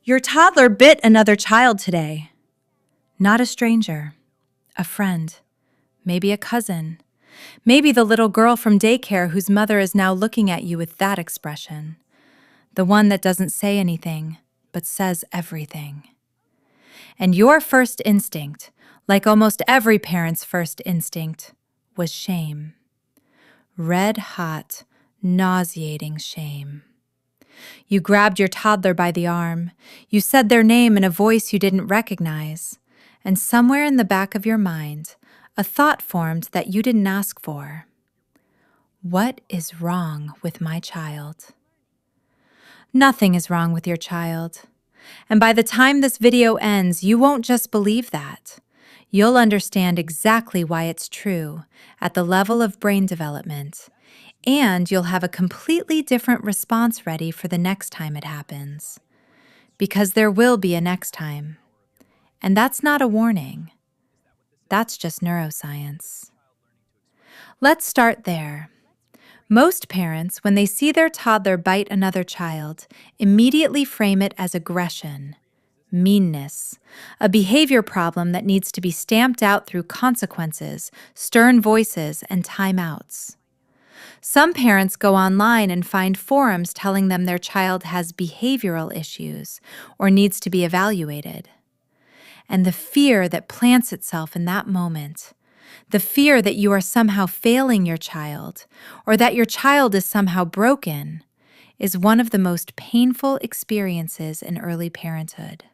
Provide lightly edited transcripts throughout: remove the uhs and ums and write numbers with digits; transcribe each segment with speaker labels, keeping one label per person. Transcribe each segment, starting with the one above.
Speaker 1: Your toddler bit another child today. Not a stranger, a friend, maybe a cousin, maybe the little girl from daycare whose mother is now looking at you with that expression. The one that doesn't say anything, but says everything. And your first instinct, like almost every parent's first instinct, was shame. Red-hot, nauseating shame. You grabbed your toddler by the arm. You said their name in a voice you didn't recognize. And somewhere in the back of your mind, a thought formed that you didn't ask for. What is wrong with my child? Nothing is wrong with your child. And by the time this video ends, you won't just believe that. You'll understand exactly why it's true at the level of brain development. And you'll have a completely different response ready for the next time it happens. Because there will be a next time. And that's not a warning. That's just neuroscience. Let's start there. Most parents, when they see their toddler bite another child, immediately frame it as aggression, meanness, a behavior problem that needs to be stamped out through consequences, stern voices, and timeouts. Some parents go online and find forums telling them their child has behavioral issues or needs to be evaluated. And the fear that plants itself in that moment, the fear that you are somehow failing your child or that your child is somehow broken, is one of the most painful experiences in early parenthood.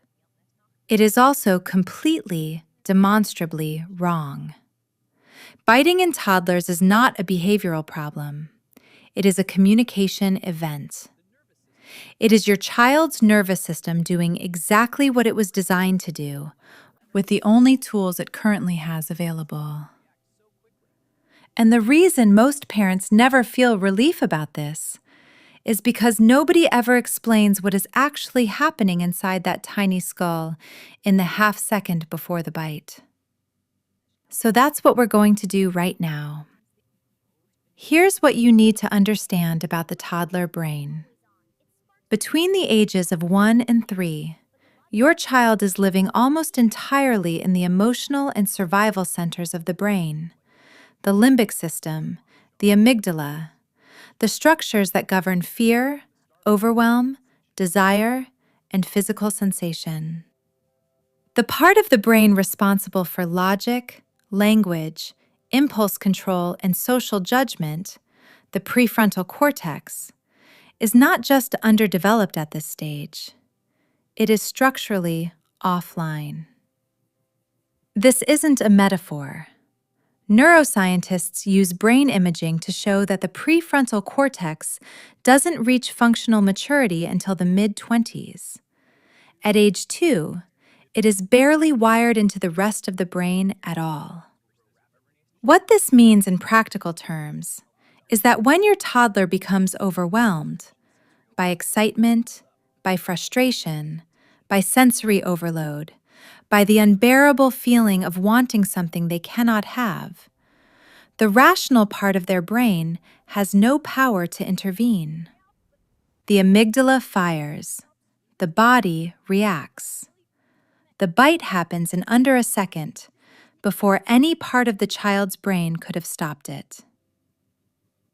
Speaker 1: It is also completely, demonstrably wrong. Biting in toddlers is not a behavioral problem. It is a communication event. It is your child's nervous system doing exactly what it was designed to do, with the only tools it currently has available. And the reason most parents never feel relief about this is because nobody ever explains what is actually happening inside that tiny skull in the half second before the bite. So that's what we're going to do right now. Here's what you need to understand about the toddler brain. Between the ages of 1 and 3, your child is living almost entirely in the emotional and survival centers of the brain, the limbic system, the amygdala, the structures that govern fear, overwhelm, desire, and physical sensation. The part of the brain responsible for logic, language, impulse control, and social judgment, the prefrontal cortex, is not just underdeveloped at this stage. It is structurally offline. This isn't a metaphor. Neuroscientists use brain imaging to show that the prefrontal cortex doesn't reach functional maturity until the mid-20s. At age 2, it is barely wired into the rest of the brain at all. What this means in practical terms is that when your toddler becomes overwhelmed by excitement, by frustration, by sensory overload, by the unbearable feeling of wanting something they cannot have, the rational part of their brain has no power to intervene. The amygdala fires. The body reacts. The bite happens in under a second before any part of the child's brain could have stopped it.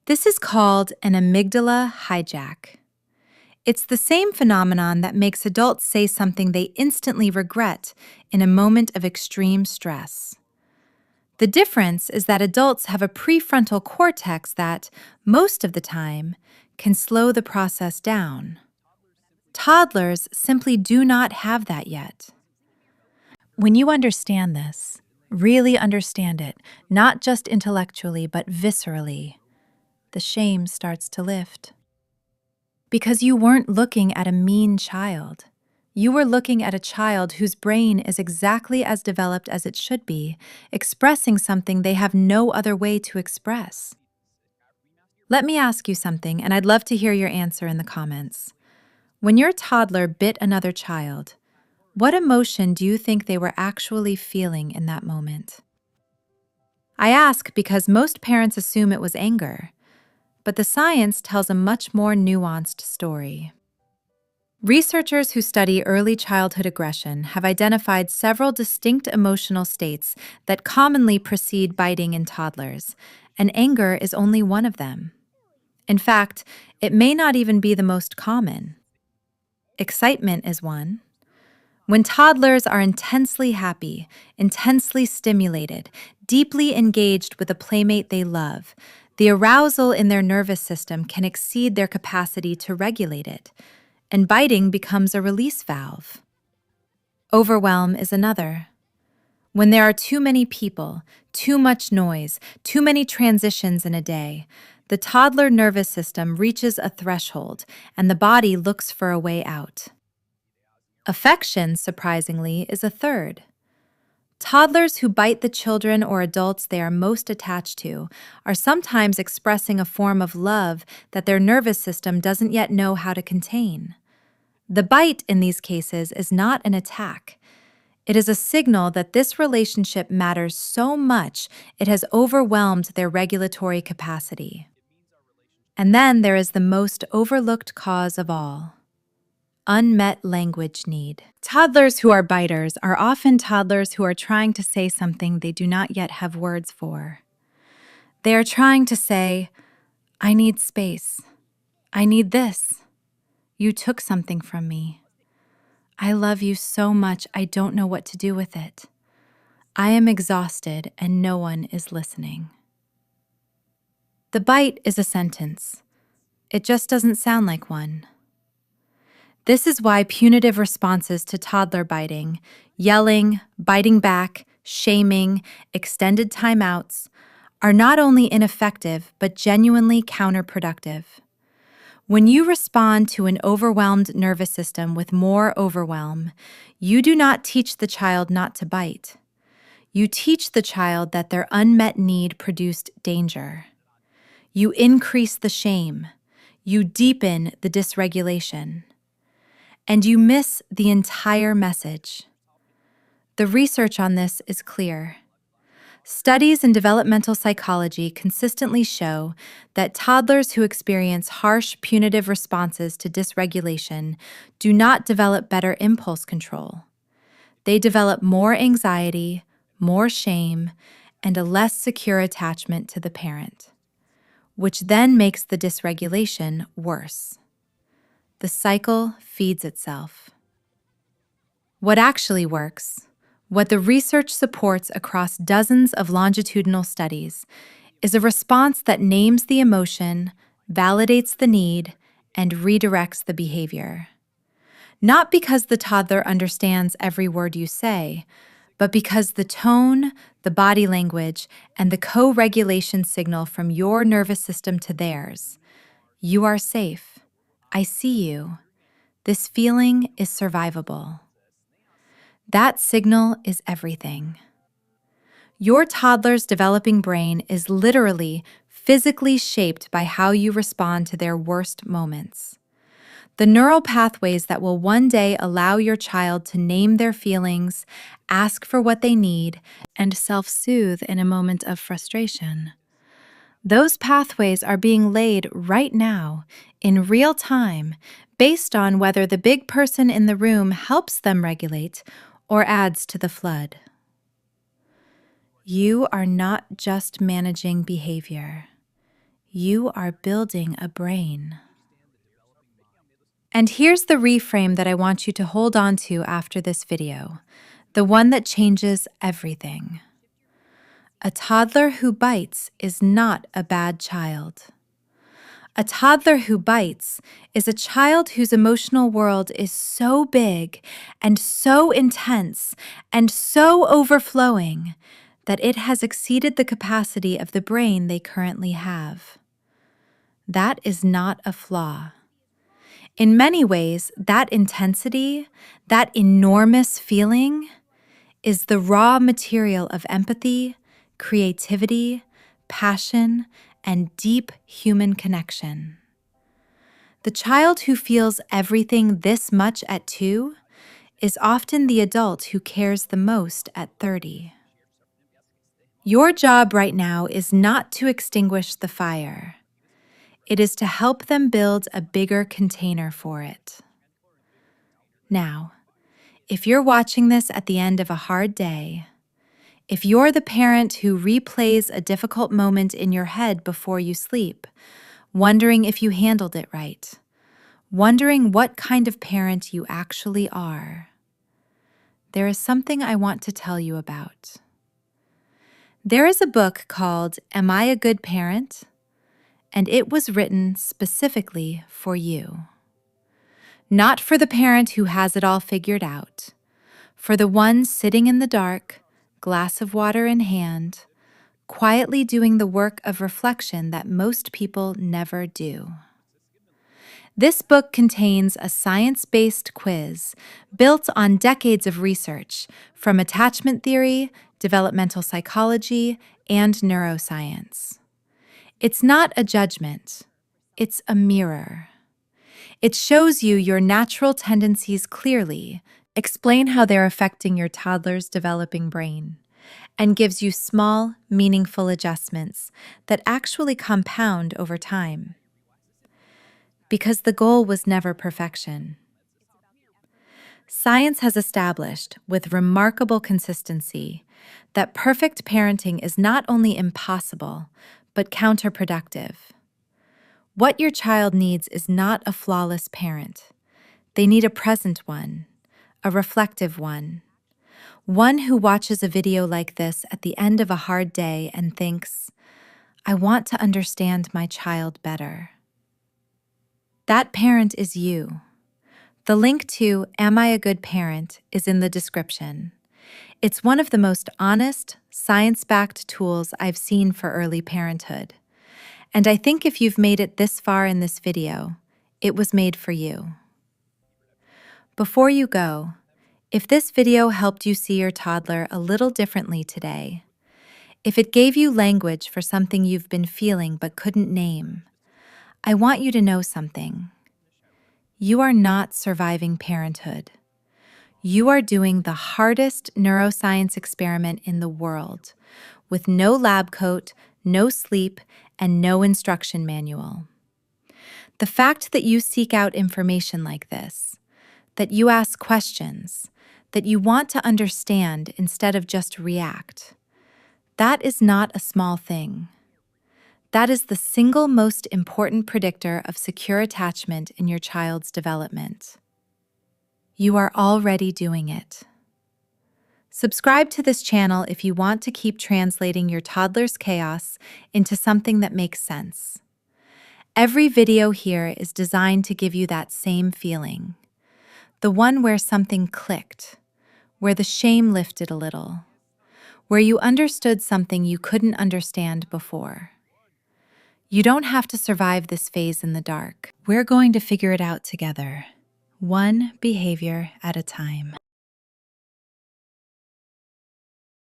Speaker 1: This is called an amygdala hijack. It's the same phenomenon that makes adults say something they instantly regret in a moment of extreme stress. The difference is that adults have a prefrontal cortex that, most of the time, can slow the process down. Toddlers simply do not have that yet. When you understand this, really understand it, not just intellectually but viscerally, the shame starts to lift. Because you weren't looking at a mean child. You were looking at a child whose brain is exactly as developed as it should be, expressing something they have no other way to express. Let me ask you something, and I'd love to hear your answer in the comments. When your toddler bit another child, what emotion do you think they were actually feeling in that moment? I ask because most parents assume it was anger, but the science tells a much more nuanced story. Researchers who study early childhood aggression have identified several distinct emotional states that commonly precede biting in toddlers, and anger is only one of them. In fact, it may not even be the most common. Excitement is one. When toddlers are intensely happy, intensely stimulated, deeply engaged with a playmate they love, the arousal in their nervous system can exceed their capacity to regulate it, and biting becomes a release valve. Overwhelm is another. When there are too many people, too much noise, too many transitions in a day, the toddler nervous system reaches a threshold and the body looks for a way out. Affection, surprisingly, is a third. Toddlers who bite the children or adults they are most attached to are sometimes expressing a form of love that their nervous system doesn't yet know how to contain. The bite in these cases is not an attack. It is a signal that this relationship matters so much it has overwhelmed their regulatory capacity. And then there is the most overlooked cause of all: unmet language need. Toddlers who are biters are often toddlers who are trying to say something they do not yet have words for. They are trying to say, "I need space. I need this. You took something from me. I love you so much I don't know what to do with it. I am exhausted and no one is listening." The bite is a sentence. It just doesn't sound like one. This is why punitive responses to toddler biting, yelling, biting back, shaming, extended timeouts, are not only ineffective but genuinely counterproductive. When you respond to an overwhelmed nervous system with more overwhelm, you do not teach the child not to bite. You teach the child that their unmet need produced danger. You increase the shame. You deepen the dysregulation. And you miss the entire message. The research on this is clear. Studies in developmental psychology consistently show that toddlers who experience harsh punitive responses to dysregulation do not develop better impulse control. They develop more anxiety, more shame, and a less secure attachment to the parent, which then makes the dysregulation worse. The cycle feeds itself. What actually works, what the research supports across dozens of longitudinal studies, is a response that names the emotion, validates the need, and redirects the behavior. Not because the toddler understands every word you say, but because the tone, the body language, and the co-regulation signal from your nervous system to theirs. You are safe. I see you. This feeling is survivable. That signal is everything. Your toddler's developing brain is literally, physically shaped by how you respond to their worst moments. The neural pathways that will one day allow your child to name their feelings, ask for what they need, and self-soothe in a moment of frustration. Those pathways are being laid right now, in real time, based on whether the big person in the room helps them regulate or adds to the flood. You are not just managing behavior. You are building a brain. And here's the reframe that I want you to hold on to after this video, the one that changes everything. A toddler who bites is not a bad child. A toddler who bites is a child whose emotional world is so big and so intense and so overflowing that it has exceeded the capacity of the brain they currently have. That is not a flaw. In many ways, that intensity, that enormous feeling, is the raw material of empathy, creativity, passion, and deep human connection. The child who feels everything this much at 2 is often the adult who cares the most at 30. Your job right now is not to extinguish the fire. It is to help them build a bigger container for it. Now, if you're watching this at the end of a hard day, if you're the parent who replays a difficult moment in your head before you sleep, wondering if you handled it right, wondering what kind of parent you actually are, there is something I want to tell you about. There is a book called Am I a Good Parent? And it was written specifically for you. Not for the parent who has it all figured out, for the one sitting in the dark, glass of water in hand, quietly doing the work of reflection that most people never do. This book contains a science-based quiz built on decades of research from attachment theory, developmental psychology, and neuroscience. It's not a judgment, it's a mirror. It shows you your natural tendencies clearly, explain how they're affecting your toddler's developing brain, and gives you small, meaningful adjustments that actually compound over time. Because the goal was never perfection. Science has established, with remarkable consistency, that perfect parenting is not only impossible, but counterproductive. What your child needs is not a flawless parent. They need a present one, a reflective one who watches a video like this at the end of a hard day and thinks, I want to understand my child better. That parent is you. The link to Am I a Good Parent is in the description. It's one of the most honest, science-backed tools I've seen for early parenthood. And I think if you've made it this far in this video, it was made for you. Before you go, if this video helped you see your toddler a little differently today, if it gave you language for something you've been feeling but couldn't name, I want you to know something. You are not surviving parenthood. You are doing the hardest neuroscience experiment in the world, with no lab coat, no sleep, and no instruction manual. The fact that you seek out information like this, that you ask questions, that you want to understand instead of just react, that is not a small thing. That is the single most important predictor of secure attachment in your child's development. You are already doing it. Subscribe to this channel if you want to keep translating your toddler's chaos into something that makes sense. Every video here is designed to give you that same feeling, the one where something clicked, where the shame lifted a little, where you understood something you couldn't understand before. You don't have to survive this phase in the dark. We're going to figure it out together, one behavior at a time.